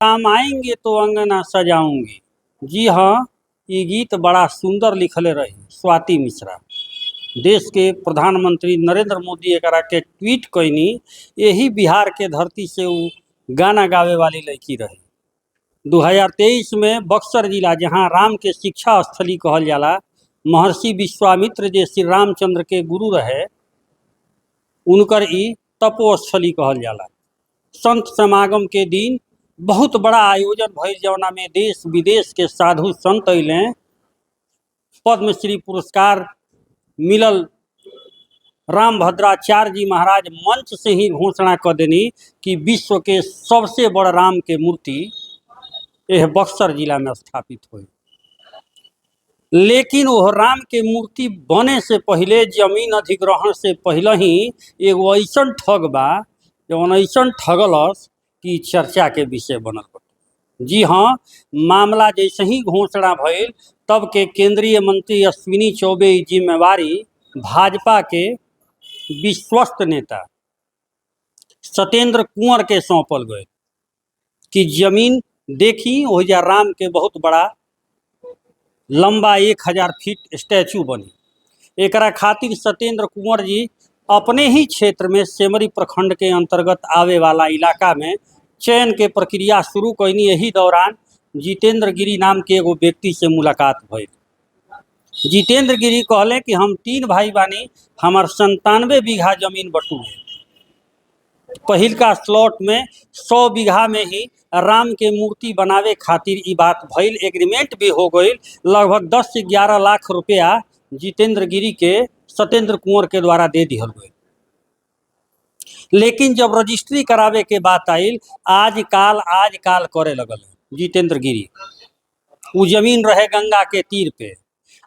राम आएंगे तो अंगना सजाऊंगी। जी हाँ, ये गीत बड़ा सुंदर लिखले रही स्वाति मिश्रा। देश के प्रधानमंत्री नरेंद्र मोदी एकरा के ट्वीट कैनी। यही बिहार के धरती से वो गाना गावे वाली लड़की रही। 2023 में बक्सर जिला, जहाँ राम के शिक्षा स्थली कहल जाला, महर्षि विश्वामित्र जे श्री रामचंद्र के गुरु रहे, उनकर ई तपोस्थली कहल जाला। संत समागम के दिन बहुत बड़ा आयोजन भइल, जौना में देश विदेश के साधु संत अइले। पद्मश्री पुरस्कार मिलल रामभद्राचार्य जी महाराज मंच से ही घोषणा कर देनी कि विश्व के सबसे बड़ा राम के मूर्ति यह बक्सर जिला में स्थापित हुई। लेकिन वो राम के मूर्ति बने से पहले, जमीन अधिग्रहण से पहले ही एगो ऐसा ठग बा जौन ऐसा ठगलस कि चर्चा के विषय बनल बा। जी हाँ, मामला जैसे ही घोषणा भइल तब के केंद्रीय मंत्री अश्विनी चौबे जिम्मेवारी भाजपा के विश्वस्त नेता सत्येंद्र कुंवर के सौंपल गए कि जमीन देखी, ओहिजा राम के बहुत बड़ा लंबा 1000 फीट स्टैचू बनी। एकरा खातिर सत्येंद्र कुंवर जी अपने ही क्षेत्र में सेमरी प्रखंड के अंतर्गत आवे वाला इलाका में चयन के प्रक्रिया शुरू कैनी। यही दौरान जितेंद्र गिरी नाम के एगो व्यक्ति से मुलाकात भइल। जितेंद्र गिरी कहले कि हम 3 भाई बानी, हमार 97 बीघा जमीन बटुए। पहिल का स्लॉट में 100 बीघा में ही राम के मूर्ति बनावे खातिर ई बात भइल। एग्रीमेंट भी हो गई। लगभग 10 से 11 लाख रुपया जितेंद्र गिरी के सत्येंद्र कुंवर के द्वारा दे दिहल गई। लेकिन जब रजिस्ट्री करावे के बात आइल, आज काल करे लगल जितेंद्र गिरी। वो जमीन रहे गंगा के तीर पे,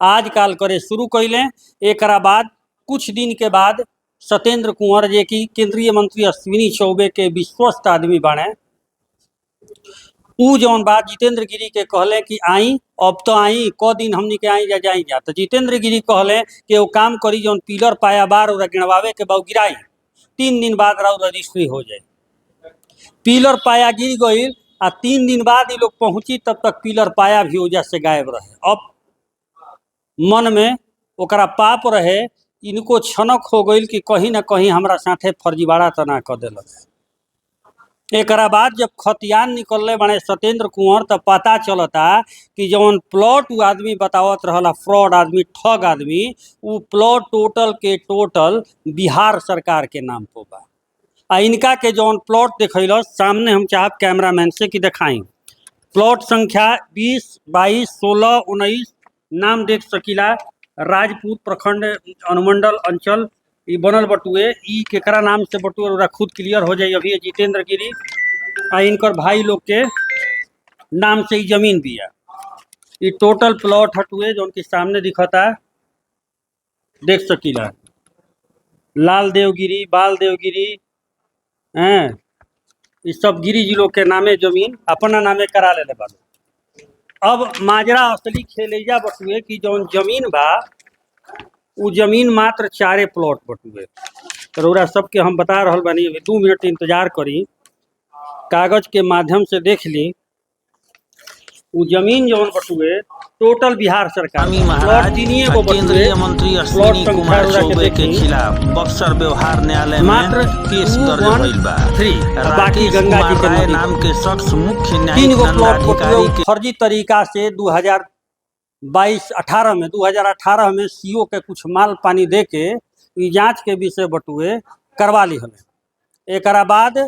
आज काल करे शुरू कैले। एकरा बाद कुछ दिन के बाद सत्येंद्र कुंवर जे कि केंद्रीय मंत्री अश्विनी चौबे के विश्वस्त आदमी बने, उ जौन बात जितेंद्र गिरी के कहले कि आई, अब तो आई, क दिन हमनी के आई जा जा। तो जितेंद्र गिरी कहले कि वो काम करी, जौन पिलर पाया बार और गिनवावे के बाद गिराई, 3 दिन बाद राउ रजिस्ट्री हो जाए। पिलर पाया गिर गई आ 3 दिन बाद ये लोग पहुंची, तब तक पिलर पाया भी वजह से गायब रहे। अब मन में ओकरा पाप रहे, इनको छनक हो गई कि कहीं ना कहीं हमरा साथे फर्जीवाड़ा तो ना कर दिलस। एकरा बाद जब खतियान निकलले बने सत्येंद्र कुंवर, तब पता चलता कि जौन प्लॉट वो आदमी बतावत रहला, फ्रॉड आदमी, ठग आदमी, वो प्लॉट टोटल के टोटल बिहार सरकार के नाम पर बा। आ इनका के जौन प्लॉट देखल सामने, हम चाहब कैमरामैन से कि दिखाई। प्लॉट संख्या 20, 22, 16, 19 नाम देख सकीला। राजपूत प्रखंड अनुमंडल अंचल ई बनल बटुए। ई केकरा नाम से बटुए ओरा खुद क्लियर हो जाए। अभी जितेंद्र गिरी आ इनकर भाई लोग के नाम से ई जमीन बिया। ई टोटल प्लॉट हटुए जौन के सामने दिखता, देख सकीला। लाल देवगिरी, बाल देवगिरी, हैं, ये सब गिरी जी लोग के नामे जमीन अपना नामे करा लेले बा। अब माजरा असली खेलैया बटुए कि जौन जमीन बा, वो जमीन मात्र 4 प्लॉट बटुए। रउरा सबके हम बता रहल बानी, अभी 2 मिनट इंतजार करी, कागज के माध्यम से देख ली। वो जमीन जौन बटुए टोटल बिहार सरकार, केंद्रीय मंत्री अश्विनी कुमार चौबे के खिलाफ बक्सर व्यवहार न्यायालय में केस दर्ज भइल बा। बाकी गंगा जी के नाम के शख्स मुख्य न्यायिक दंडाधिकारी के फर्जी तरीका से 2018 में सीओ के कुछ माल पानी दे के ई जांच के विषय बटुए करवा ली हमें। एकरा बाद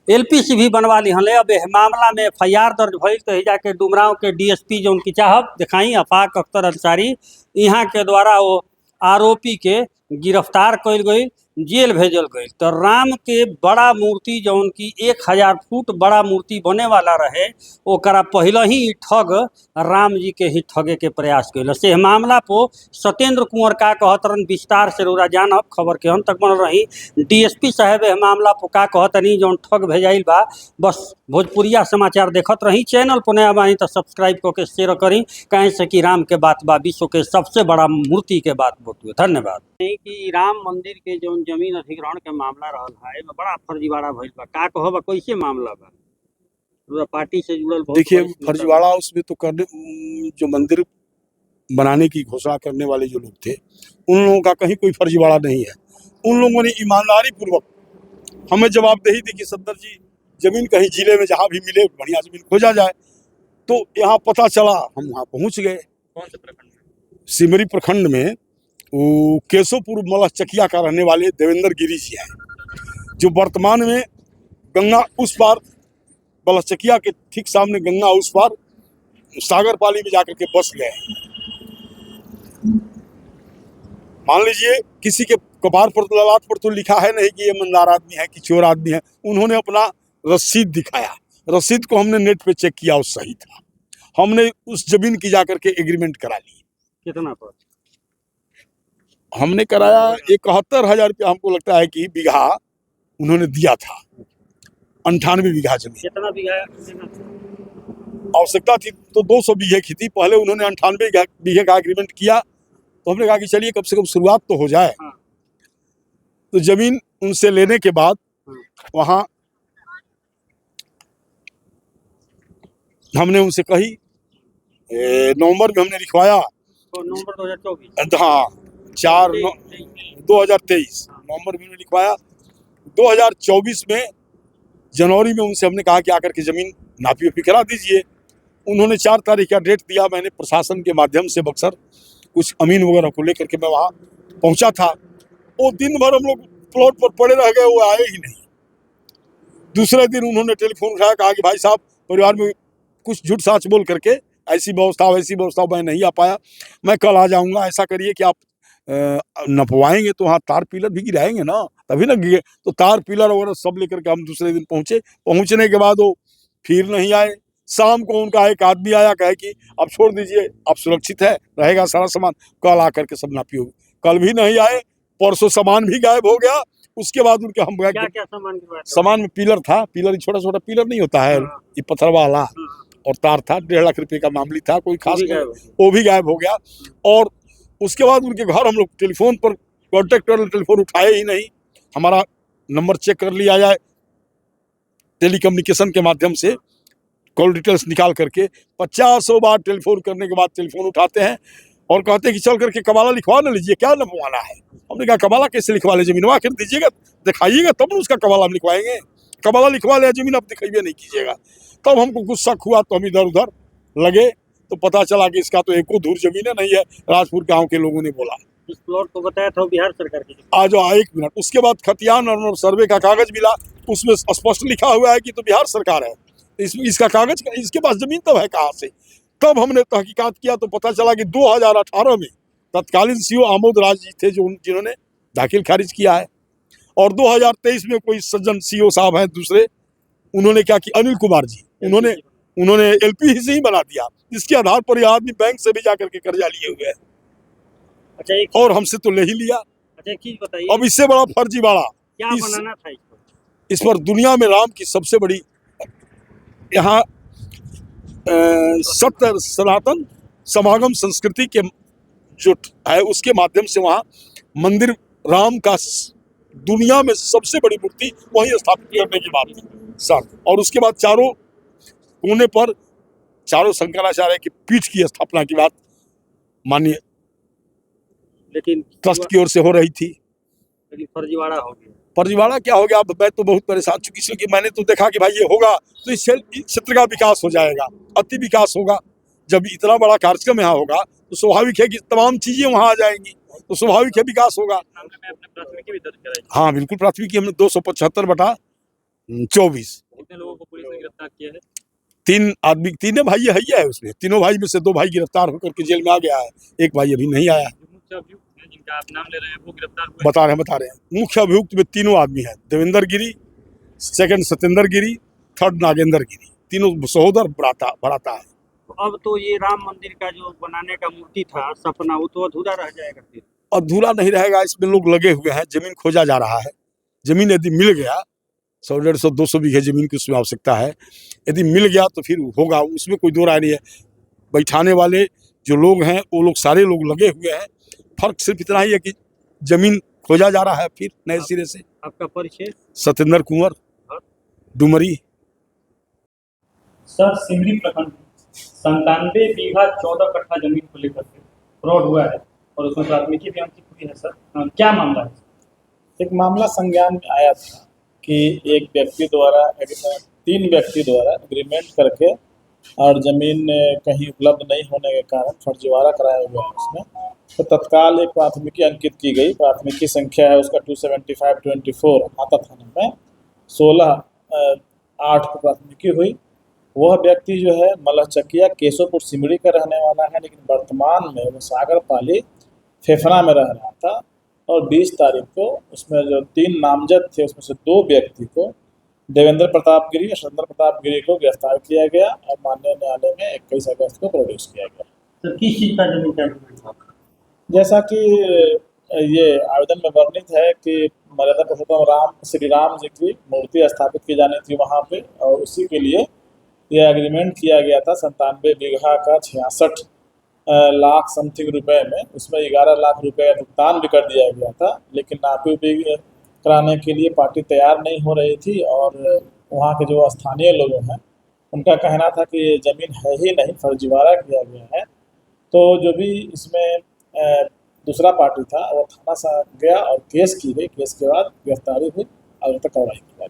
एलपीसी भी बनवा ली हले। अब मामला में FIR दर्ज भइल, तो जाके डुमराव के DSP जो उनकी चाहब दिखाई, आफाक अख्तर अंसारी, यहाँ के द्वारा वो आरोपी के गिरफ्तार कइल गई, जेल भेजल गई। तो राम के बड़ा मूर्ति जौन की 1000 फुट बड़ा मूर्ति बने वाला रहे, ओकरा पहले ही ठग राम जी के ही ठगे के प्रयास कैल। से मामला पर सत्येंद्र कुंवर का कहतरन, विस्तार से रउरा जानब, खबर के अंत तक बनल रही। DSP साहब मामला पर का कहतनी, जौन ठग भेजाइल बा। बस भोजपुरिया समाचार देखत रही। चैनल पर नया बानी तो सब्सक्राइब करके शेयर करी, कहीं से कि राम के बात बा, विश्व के सबसे बड़ा मूर्ति के बात बटुए। धन्यवाद। कि राम मंदिर के जौन जमीन अधिग्रहण के मामला रहल है, बड़ा फर्जीवाड़ा भइल बा, का कहबा, कैसे मामला बा? पूरा पार्टी से जुड़ल बहुत देखिए वरिष्ठ नेता फर्जीवाड़ा उसमें तो करने जो मंदिर बनाने की घोषणा करने वाले जो लोग थे उन लोगों का कहीं कोई फर्जीवाड़ा नहीं है। उन लोगों ने ईमानदारी पूर्वक हमें जवाबदेही दी कि सत्तर जी जमीन कहीं जिले में जहाँ भी मिले बढ़िया जमीन खोजा जाए। तो यहाँ पता चला, हम वहाँ पहुँच गए। कौन से प्रखंड में? सिमरी प्रखंड में वो केशवपुर मलहचकिया का रहने वाले देवेंद्र गिरी जी हैं, जो वर्तमान में गंगा उस पार मलहचकिया के ठीक सामने गंगा उस पार सागर पाली में जाकर के बस गए। मान लीजिए किसी के कपार पर ललाट पर तो लिखा है नहीं कि ये ईमानदार आदमी है कि चोर आदमी है। उन्होंने अपना रसीद दिखाया, रसीद को हमने नेट पे चेक किया, वो सही था। हमने उस जमीन की जाकर के एग्रीमेंट करा ली। कितना पर? हमने कराया 71,000 रुपया, हमको लगता है कि बीघा उन्होंने दिया था। 98 बीघा जमीन। कितना बीघा? आवश्यकता थी तो 200 बीघे की थी। पहले उन्होंने 98 बीघे का एग्रीमेंट किया, तो हमने कहा कि चलिए कम से कम शुरुआत तो हो जाए। हाँ। तो जमीन उनसे लेने के बाद वहाँ हमने उनसे कही, नवंबर में हमने लिखवाया। तो नवंबर 2024? हाँ, 2023 नवंबर में लिखवाया। 2024 में जनवरी में उनसे हमने कहा कि आकर के जमीन नापी उपी करा दीजिए। उन्होंने 4 तारीख का डेट दिया। मैंने प्रशासन के माध्यम से बक्सर कुछ अमीन वगैरह को लेकर के मैं वहाँ पहुँचा था। वो दिन भर हम लोग प्लॉट पर पड़े रह गए, वो आए ही नहीं। दूसरे दिन उन्होंने टेलीफोन उठाया, कहा कि भाई साहब परिवार में कुछ झूठ साच बोल करके ऐसी व्यवस्था वैसी व्यवस्था मैं नहीं आ पाया, मैं कल आ जाऊँगा। ऐसा करिए कि आप नपवाएंगे तो वहाँ तार पिलर भी गिराएंगे ना, तभी ना गिरे। तो तार पिलर वगैरह सब लेकर के हम दूसरे दिन पहुँचे। पहुँचने के बाद वो फिर नहीं आए। शाम को उनका एक आदमी आया, कहे कि आप छोड़ दीजिए, आप सुरक्षित है, रहेगा सारा सामान, कल आकर के सब नापी होगी। कल भी नहीं आए, परसों सामान भी गायब हो गया। उसके बाद उनके हम गए, क्या सामान की बात? सामान में पिलर था, पिलर छोटा छोटा पिलर नहीं होता है, ये पत्थर वाला, और तार था। 1.5 लाख रुपए का मामली था, कोई खास नहीं, वो भी गायब हो गया। और उसके बाद उनके घर हम लोग टेलीफोन पर कॉन्टेक्ट कर, टेलीफोन उठाए ही नहीं। हमारा नंबर चेक कर लिया जाए टेलीकम्युनिकेशन के माध्यम से, कॉल डिटेल्स निकाल करके 50 बार टेलीफोन करने के बाद टेलीफोन उठाते हैं और कहते हैं कि चल करके कबाला लिखवा ना लीजिए, क्या लिखवाना है। हमने कहा कबाला कैसे लिखवा ले, जमीन वहाँ दीजिएगा, दिखाइएगा तब ना उसका कबाला हम लिखवाएंगे। कबाला लिखवा ले, जमीन आप दिखाइए नहीं कीजिएगा। तब हमको कुछ शक हुआ, तो हम इधर उधर लगे, तो पता चला कि इसका तो एको धूर जमीन नहीं है। राजपुर गाँव के लोगों ने बोला। इस प्लॉट को बताया था बिहार सरकार की। आज 1 मिनट उसके बाद खतियान और सर्वे का कागज मिला, उसमें स्पष्ट लिखा हुआ है कि तो बिहार सरकार है। इसका कागज, इसके पास जमीन तब है कहाँ से। तब हमने तहकीकात किया तो पता चला कि 2018 में तत्कालीन सीओ आमोद राज जी थे, जो जिन्होंने दाखिल खारिज किया है। और 2023 में कोई सज्जन सीओ साहब हैं दूसरे, उन्होंने क्या किया, अनिल कुमार जी, उन्होंने एलपी से ही बना दिया। इसके आधार पर यह आदमी बैंक से भी जाकर के कर्जा लिए हुए हैं। अच्छा, और हमसे तो ले ही लिया। अच्छा एक चीज बताइए, अब इससे बड़ा फर्जीवाड़ा क्या बनाना था इस पर दुनिया में राम की सबसे बड़ी यहाँ सत्य सनातन समागम संस्कृति के जो है उसके माध्यम से वहाँ मंदिर राम का दुनिया में सबसे बड़ी मूर्ति वहीं स्थापित करने की बात है सर। और उसके बाद चारों कोने पर चारों शंकराचार्य की पीठ की स्थापना की बात माननीय लेकिन ट्रस्ट की ओर से हो रही थी। लेकिन फर्जीवाड़ा हो गया। फर्जीवाड़ा क्या हो गया, मैं तो बहुत परेशान चुकी, क्योंकि मैंने तो देखा कि भाई ये होगा तो इस क्षेत्र का विकास हो जाएगा, अति विकास होगा। जब इतना बड़ा कार्यक्रम यहाँ होगा तो स्वाभाविक है कि तमाम चीजें वहाँ आ जाएंगी, तो स्वाभाविक है विकास होगा। प्राथमिकी भी दर्ज कराई? हाँ बिल्कुल, प्राथमिकी हमने 275/24। कितने लोगों को पुलिस ने गिरफ्तार किया है? 3 आदमी, 3 भाई है उसमें। तीनों भाई में से 2 भाई गिरफ्तार होकर के जेल में आ गया है, एक भाई अभी नहीं आया। मुख्य अभियुक्त हैं जिनका आप नाम ले रहे हैं वो गिरफ्तार हुए? बता रहे हैं। मुख्य अभियुक्त में 3 आदमी हैं, देवेंद्र गिरी, सेकंड सत्येंद्र गिरी, थर्ड नागेंद्र गिरी। तीनों सहोदर भराता है। अब तो ये राम मंदिर का जो बनाने का मूर्ति था सपना, वो तो अधूरा रह जाएगा। फिर अधूरा नहीं रहेगा, इसमें लोग लगे हुए हैं, जमीन खोजा जा रहा है। जमीन यदि मिल गया, 100, 150, 200 बीघे जमीन की उसमें आवश्यकता है, यदि मिल गया तो फिर होगा, उसमें कोई दो राय नहीं है। बैठाने वाले जो लोग हैं वो लोग सारे लोग लगे हुए हैं। फर्क सिर्फ इतना ही है कि जमीन खोजा जा रहा है फिर नए सिरे से। आपका परिचय? सत्येंद्र कुंवर, डुमरी। सर सिमरी प्रखंड 97 बीघा 14 कट्ठा जमीन को लेकर के फ्रॉड हुआ है और उसमें प्राथमिकी भी अंकित हुई है सर। क्या मामला है? एक मामला संज्ञान में आया था कि एक व्यक्ति द्वारा 3 व्यक्ति द्वारा एग्रीमेंट करके और ज़मीन कहीं उपलब्ध नहीं होने के कारण फर्जीवाड़ा कराया हुआ है उसमें, तो तत्काल एक प्राथमिकी अंकित की गई। प्राथमिकी संख्या है उसका 275/24 आता थाना में 16/8 को प्राथमिकी हुई। वह व्यक्ति जो है मलहचकिया केशोपुर सिमरी का रहने वाला है, लेकिन वर्तमान में वो सागर पाली फेफना में रह रहा था। और 20 तारीख को उसमें जो 3 नामजद थे उसमें से 2 व्यक्ति को देवेंद्र प्रताप गिरी और सुरेंद्र प्रताप गिरी को गिरफ्तार किया गया और माननीय न्यायालय में 21 अगस्त को प्रोड्यूस किया गया। तो किस चीज़ का जमीन का? जैसा कि ये आवेदन में वर्णित है कि मर्यादा पुरुषोत्तम श्री राम जी की मूर्ति स्थापित की जानी थी वहाँ पे, और उसी के लिए यह एग्रीमेंट किया गया था 97 बीघा का 66 लाख समथिंग रुपए में। उसमें 11 लाख रुपए का भुगतान भी कर दिया गया था, लेकिन नापी उपी कराने के लिए पार्टी तैयार नहीं हो रही थी। और वहाँ के जो स्थानीय लोग हैं उनका कहना था कि ये ज़मीन है ही नहीं, फर्जीवाड़ा किया गया है। तो जो भी इसमें दूसरा पार्टी था वो थाना से गया और केस की गई। केस के बाद गिरफ्तारी हुई और तक कार्रवाई की गई।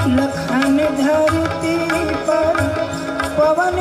लखन धरती पर पवन